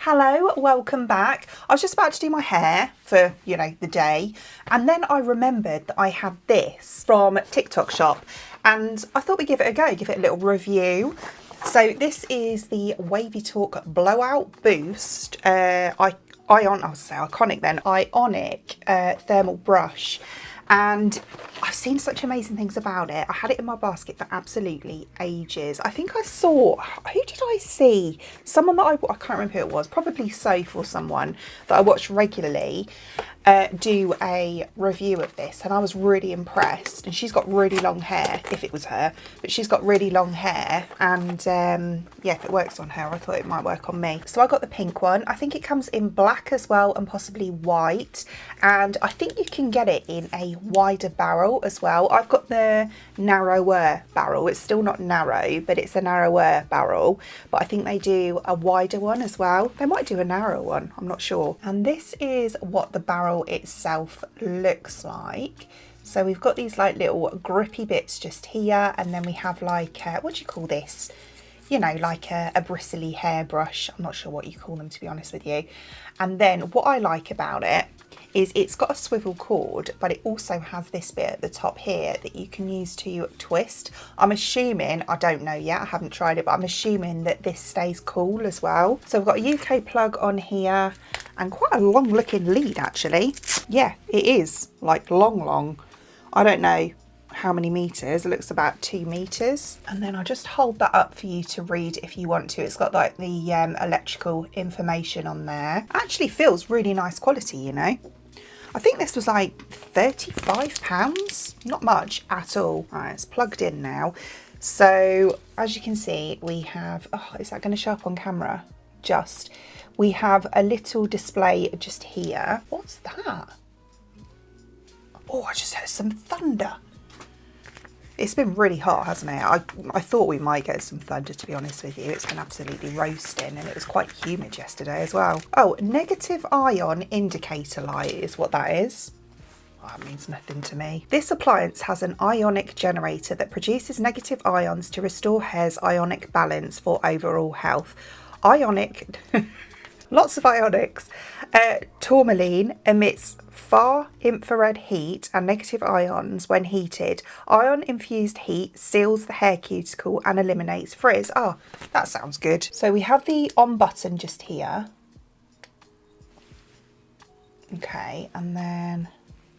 Hello, welcome back. I was just about to do my hair for, the day. And then I remembered that I had this from TikTok shop and I thought we'd give it a go, give it a little review. So this is the WAVYTALK Blowout Boost Ionic thermal brush. And I've seen such amazing things about it. I had it in my basket for absolutely ages. I think I saw, who did I see? Someone that I can't remember who it was, probably Soph or someone that I watch regularly do a review of this, and I was really impressed. And she's got really long hair, if it was her, but she's got really long hair, and yeah, if it works on her, I thought it might work on me. So I got the pink one. I think it comes in black as well and possibly white, and I think you can get it in a wider barrel as well. I've got the narrower barrel. It's still not narrow, but it's a narrower barrel, but I think they do a wider one as well. They might do a narrow one, I'm not sure. And this is what the barrel itself looks like. So we've got these like little grippy bits just here, and then we have like what do you call this, like a bristly hairbrush. I'm not sure what you call them, to be honest with you. And then what I like about it is it's got a swivel cord, but it also has this bit at the top here that you can use to twist. I'm assuming, I don't know yet, I haven't tried it, but I'm assuming that this stays cool as well. So we've got a UK plug on here and quite a long looking lead actually. Yeah, it is like long. I don't know how many meters. It looks about 2 meters. And then I'll just hold that up for you to read if you want to. It's got like the electrical information on there. Actually feels really nice quality, I think this was like £35, not much at all. All right, it's plugged in now. So as you can see, we have, oh, is that going to show up on camera? We have a little display just here. What's that? Oh, I just heard some thunder. It's been really hot, hasn't it? I thought we might get some thunder, to be honest with you. It's been absolutely roasting, and it was quite humid yesterday as well. Oh, negative ion indicator light is what that is. Oh, that means nothing to me. This appliance has an ionic generator that produces negative ions to restore hair's ionic balance for overall health. Ionic, lots of ionics. Tourmaline emits far infrared heat and negative ions when heated. Ion infused heat seals the hair cuticle and eliminates frizz. Oh, that sounds good. So we have the on button just here. Okay, and then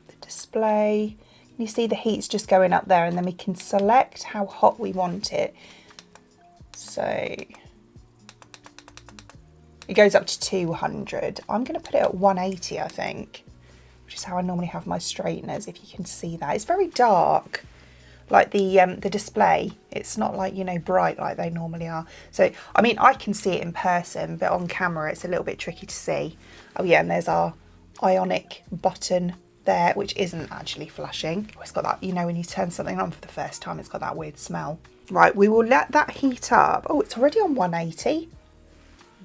the display. You see the heat's just going up there, and then we can select how hot we want it. So it goes up to 200. I'm going to put it at 180, I think, which is how I normally have my straighteners, if you can see that. It's very dark, like the display. It's not like, bright like they normally are. So, I mean, I can see it in person, but on camera it's a little bit tricky to see. Oh yeah, and there's our ionic button there, which isn't actually flashing. Oh, it's got that, when you turn something on for the first time, it's got that weird smell. Right, we will let that heat up. Oh, it's already on 180.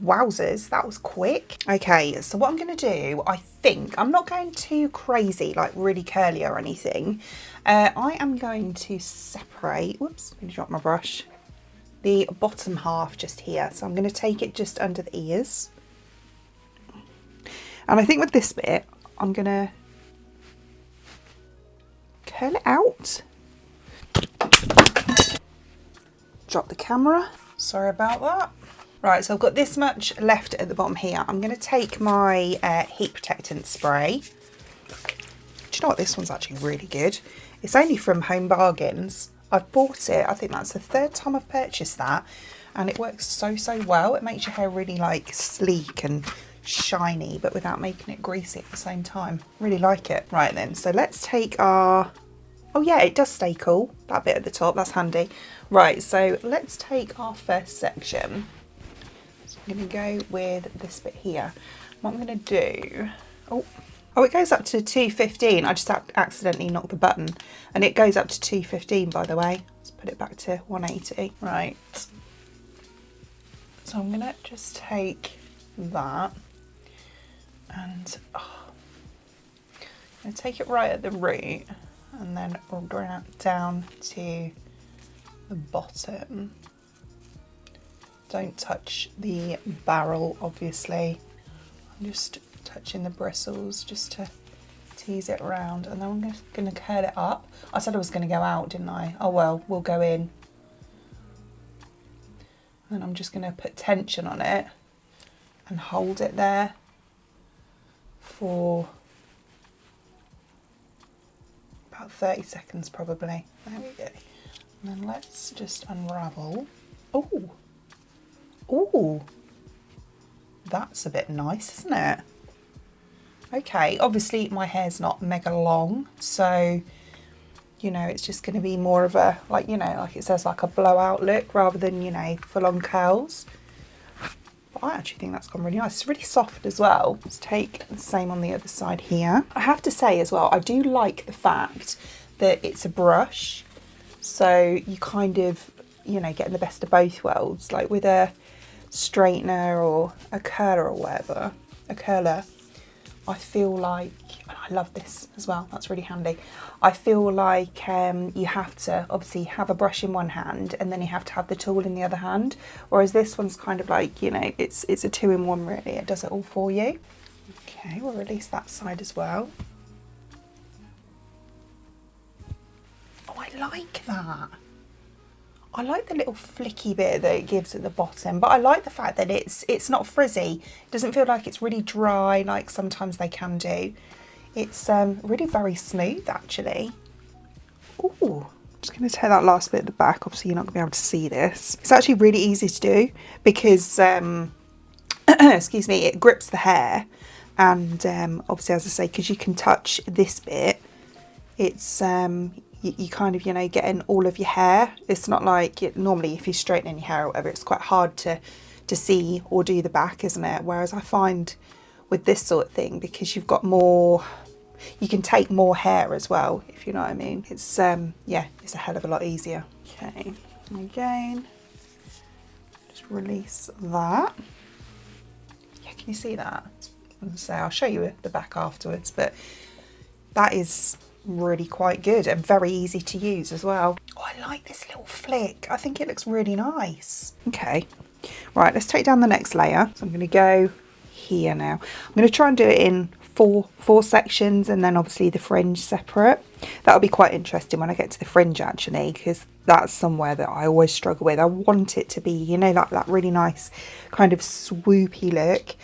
Wowzers, that was quick. Okay, so what I'm going to do, I think, I'm not going too crazy, like really curly or anything. I am going to separate, whoops, let me drop my brush, the bottom half just here. So I'm going to take it just under the ears. And I think with this bit, I'm going to curl it out. Drop the camera. Sorry about that. Right, so I've got this much left at the bottom here. I'm going to take my heat protectant spray. Do you know what? This one's actually really good. It's only from Home Bargains. I've bought it. I think that's the 3rd time I've purchased that. And it works so well. It makes your hair really like sleek and shiny, but without making it greasy at the same time. Really like it. Right then, so let's take our... Oh yeah, it does stay cool. That bit at the top, that's handy. Right, so let's take our first section. I'm going to go with this bit here. What I'm going to do, oh, it goes up to 215. I just accidentally knocked the button, and it goes up to 215, by the way. Let's put it back to 180. Right. So I'm going to just take that, and I'm going to take it right at the root, and then we'll bring it down to the bottom. Don't touch the barrel, obviously. I'm just touching the bristles just to tease it around, and then I'm going to curl it up. I said I was going to go out, didn't I? Oh well, we'll go in. And I'm just going to put tension on it and hold it there for about 30 seconds probably. There we go. And then let's just unravel. Oh, oh, that's a bit nice, isn't it? Okay, obviously my hair's not mega long, so, you know, it's just going to be more of a, like, you know, like it says, like a blowout look rather than, you know, full on curls. But I actually think that's gone really nice. It's really soft as well. Let's take the same on the other side here. I have to say as well, I do like the fact that it's a brush. So you kind of, you know, getting the best of both worlds. Like with a straightener or a curler or whatever, a curler, I feel like, and I love this as well, that's really handy. I feel like you have to obviously have a brush in one hand and then you have to have the tool in the other hand. Whereas this one's kind of like, you know, it's a 2-in-1 really. It does it all for you. Okay, we'll release that side as well. Oh, I like that. I like the little flicky bit that it gives at the bottom, but I like the fact that it's not frizzy. It doesn't feel like it's really dry like sometimes they can do. It's really very smooth actually. Ooh, I'm just going to take that last bit at the back. Obviously you're not going to be able to see this. It's actually really easy to do because, excuse me, it grips the hair. And obviously, as I say, because you can touch this bit, it's you kind of, you know, getting all of your hair. It's not like normally if you're straightening your hair or whatever, it's quite hard to see or do the back, isn't it? Whereas I find with this sort of thing, because you've got more, you can take more hair as well, if you know what I mean. It's yeah, it's a hell of a lot easier. Okay, again, just release that. Yeah, can you see that? So I'll show you the back afterwards, but that is really quite good and very easy to use as well. Oh, I like this little flick. I think it looks really nice. Okay, right, let's take down the next layer. So I'm going to go here now. I'm going to try and do it in four sections, and then obviously the fringe separate. That'll be quite interesting when I get to the fringe actually, because that's somewhere that I always struggle with. I want it to be, you know, like that really nice kind of swoopy look.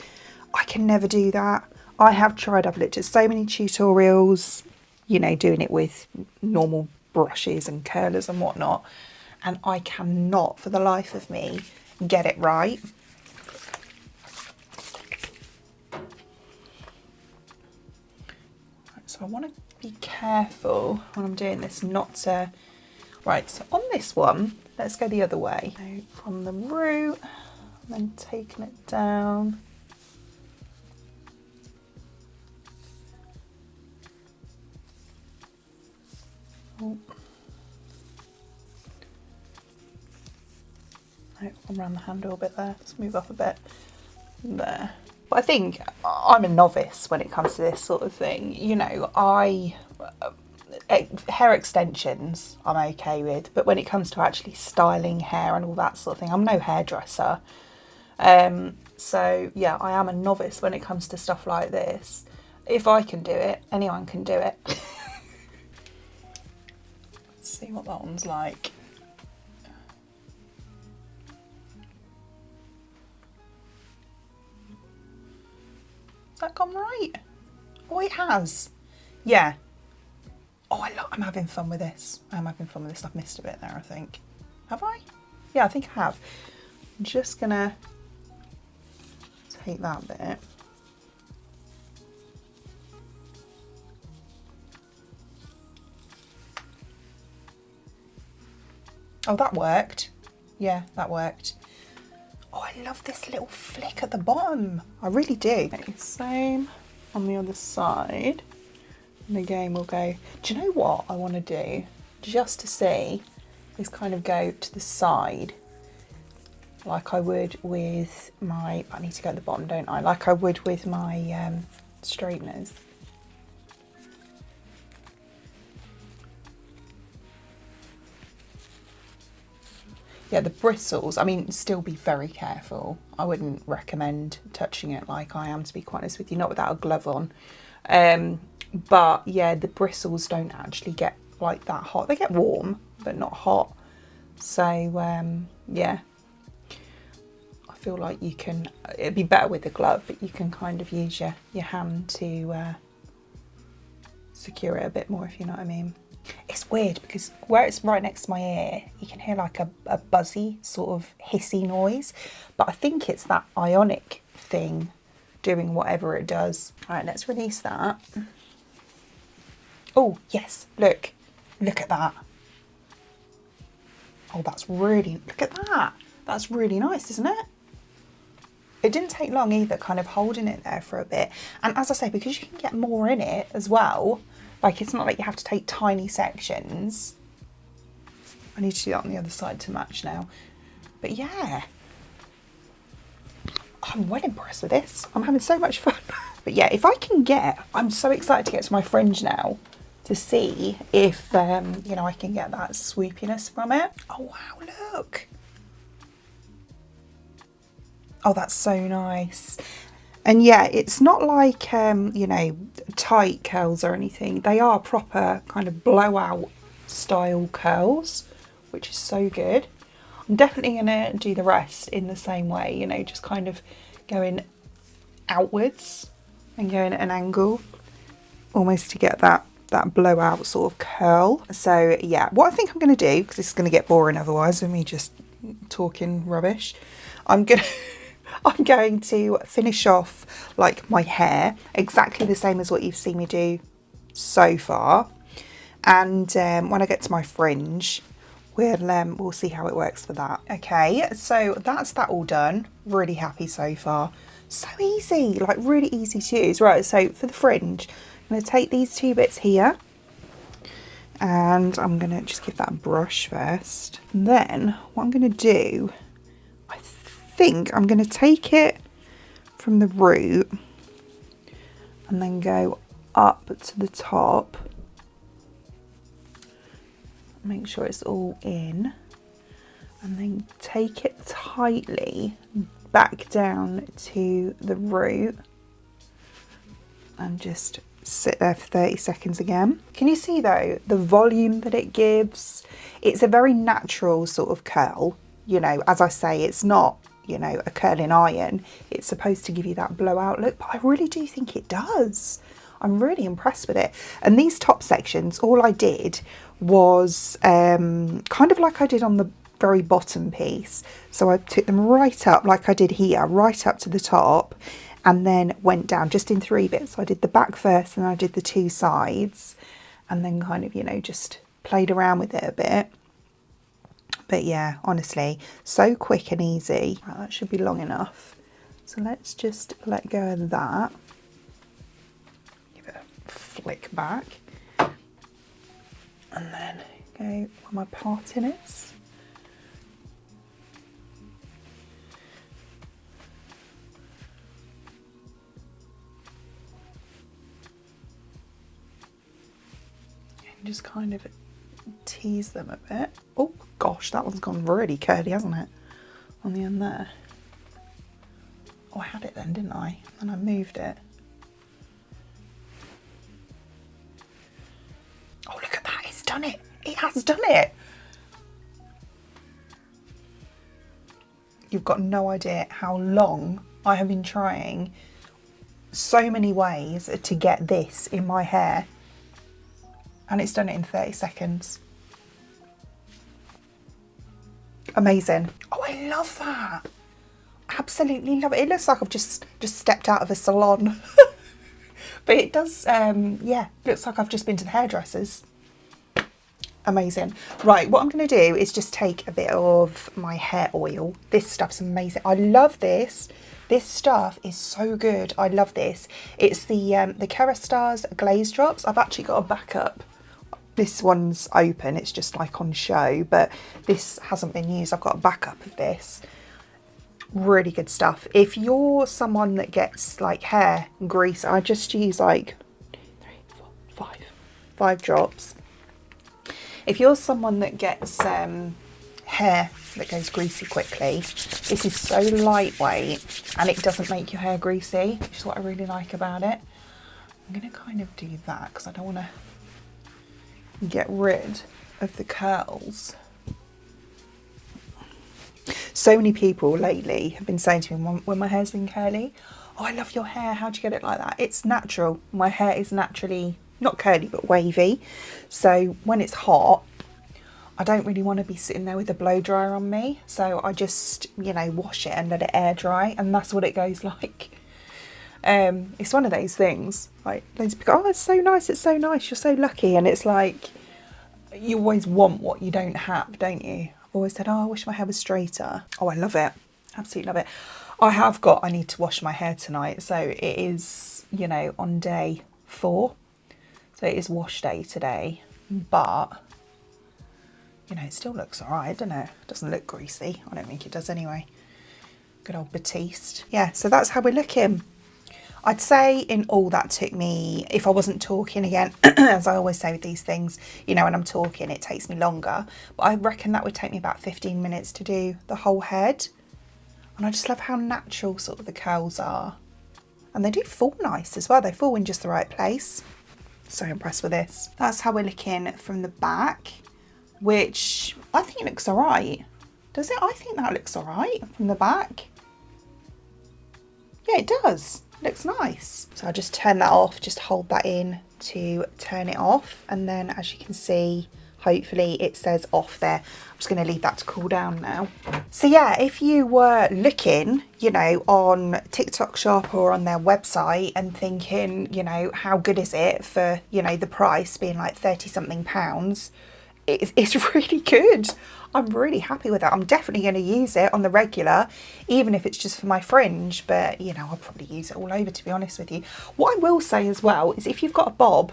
I can never do that. I have tried, I've looked at so many tutorials, you know, doing it with normal brushes and curlers and whatnot, and I cannot for the life of me get it right. So I want to be careful when I'm doing this not to, right, so on this one, let's go the other way. So from the root, and then taking it down. Oh. Right, around the handle a bit there. Let's move up a bit there. But I think I'm a novice when it comes to this sort of thing. You know, hair extensions I'm okay with, but when it comes to actually styling hair and all that sort of thing, I'm no hairdresser. So yeah, I am a novice when it comes to stuff like this. If I can do it, anyone can do it. See what that one's like. Has that gone right? Oh, it has. Yeah. Oh, I'm having fun with this. I'm having fun with this. I've missed a bit there, I think. Have I? Yeah, I think I have. I'm just gonna take that bit. Oh, that worked. Yeah, that worked. Oh, I love this little flick at the bottom. I really do. Okay, same on the other side. And again, we'll go, do you know what I want to do? Just to see, is kind of go to the side like I would with my, I need to go at the bottom, don't I? Like I would with my straighteners. Yeah, the bristles, I mean, still be very careful. I wouldn't recommend touching it like I am, to be quite honest with you, not without a glove on. But yeah, the bristles don't actually get like that hot. They get warm, but not hot. So yeah, I feel like you can, it'd be better with a glove, but you can kind of use your hand to secure it a bit more, if you know what I mean. It's weird because where it's right next to my ear, you can hear like a buzzy sort of hissy noise, but I think it's that ionic thing doing whatever it does. All right, let's release that. Oh yes, look at that. Oh, that's really, look at that. That's really nice, isn't it? It didn't take long either, kind of holding it there for a bit. And as I say, because you can get more in it as well, like it's not like you have to take tiny sections. I need to do that on the other side to match now. But yeah, I'm well impressed with this. I'm having so much fun. But yeah, if I can get, I'm so excited to get to my fringe now to see if, you know, I can get that swoopiness from it. Oh wow, look. Oh, that's so nice. And yeah, it's not like, you know, tight curls or anything. They are proper kind of blowout style curls, which is so good. I'm definitely going to do the rest in the same way, you know, just kind of going outwards and going at an angle, almost to get that blowout sort of curl. So yeah, what I think I'm going to do, because this is going to get boring otherwise with me just talking rubbish, I'm going to finish off like my hair exactly the same as what you've seen me do so far, and when I get to my fringe, we'll see how it works for that. Okay, so that's that all done. Really happy so far. So easy, like really easy to use. Right, so for the fringe, I'm going to take these two bits here, and I'm going to just give that a brush first. And then what I'm going to do, I think I'm going to take it from the root and then go up to the top. Make sure it's all in, and then take it tightly back down to the root and just sit there for 30 seconds again. Can you see though the volume that it gives? It's a very natural sort of curl, you know, as I say, it's not, you know, a curling iron. It's supposed to give you that blowout look, but I really do think it does. I'm really impressed with it. And these top sections, all I did was kind of like I did on the very bottom piece. So I took them right up like I did here, right up to the top, and then went down just in 3 bits. So I did the back first and I did the 2 sides, and then kind of, you know, just played around with it a bit. But yeah, honestly, so quick and easy. Right, that should be long enough. So let's just let go of that. Give it a flick back. And then go where my parting is. And just kind of tease them a bit. Oh gosh, that one's gone really curly, hasn't it? On the end there. Oh, I had it then, didn't I? And I moved it. Oh, look at that, it's done it. It has done it. You've got no idea how long I have been trying so many ways to get this in my hair. And it's done it in 30 seconds. Amazing. Oh, I love that. Absolutely love it. It looks like I've just stepped out of a salon. But it does, yeah, looks like I've just been to the hairdressers. Amazing. Right, what I'm going to do is just take a bit of my hair oil. This stuff's amazing. I love this. This stuff is so good. I love this. It's the Kerastars Glaze Drops. I've actually got a backup. This one's open, it's just like on show, but this hasn't been used. I've got a backup of this. Really good stuff. If you're someone that gets like hair grease, I just use like 2, 3, 4, 5 drops. If you're someone that gets hair so it goes greasy quickly. This is so lightweight and it doesn't make your hair greasy, which is what I really like about it. I'm going to kind of do that because I don't want to get rid of the curls. So many people lately have been saying to me when my hair's been curly, oh, I love your hair, how'd you get it like that? It's natural. My hair is naturally not curly but wavy, so when it's hot I don't really want to be sitting there with a blow dryer on me, so I just, you know, wash it and let it air dry, and that's what it goes like. It's one of those things, like, loads of people go, oh, it's so nice, you're so lucky, and it's like, you always want what you don't have, don't you? I've always said, oh, I wish my hair was straighter. Oh, I love it, absolutely love it. I need to wash my hair tonight, so it is, you know, on day 4, so it is wash day today, but you know, it still looks alright, doesn't it? It doesn't look greasy. I don't think it does anyway. Good old Batiste. Yeah, so that's how we're looking. I'd say in all that took me, if I wasn't talking again, as I always say with these things, you know, when I'm talking, it takes me longer. But I reckon that would take me about 15 minutes to do the whole head. And I just love how natural sort of the curls are. And they do fall nice as well. They fall in just the right place. So impressed with this. That's how we're looking from the back, which I think it looks alright. Does it? I think that looks alright from the back. Yeah, it does. Looks nice. So I'll just turn that off, just hold that in to turn it off. And then as you can see, hopefully it says off there. I'm just going to leave that to cool down now. So yeah, if you were looking, you know, on TikTok Shop or on their website and thinking, you know, how good is it for, you know, the price being like 30 something pounds, it's really good. I'm really happy with that. I'm definitely going to use it on the regular, even if it's just for my fringe, but you know, I'll probably use it all over, to be honest with you. What I will say as well is if you've got a bob,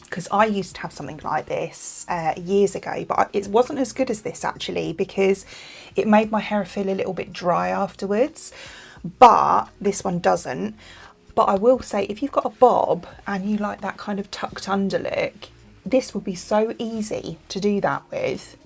because I used to have something like this years ago, but it wasn't as good as this actually, because it made my hair feel a little bit dry afterwards, but this one doesn't. But I will say, if you've got a bob and you like that kind of tucked under look, this would be so easy to do that with.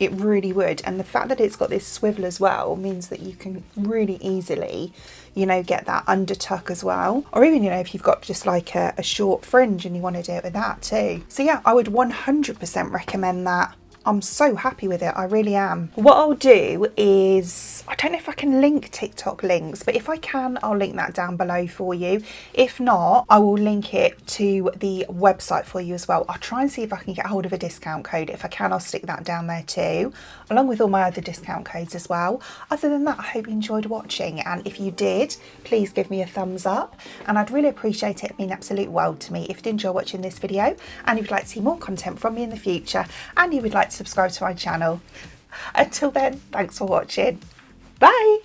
It really would. And the fact that it's got this swivel as well means that you can really easily, you know, get that under tuck as well. Or even, you know, if you've got just like a short fringe and you want to do it with that too. So yeah, I would 100% recommend that. I'm so happy with it, I really am. What I'll do is, I don't know if I can link TikTok links, but if I can, I'll link that down below for you. If not, I will link it to the website for you as well. I'll try and see if I can get hold of a discount code. If I can, I'll stick that down there too, along with all my other discount codes as well. Other than that, I hope you enjoyed watching, and if you did, please give me a thumbs up, and I'd really appreciate it. It'd mean absolute world to me if you did enjoy watching this video, and if you'd like to see more content from me in the future, and you would like to subscribe to my channel. Until then, thanks for watching. Bye.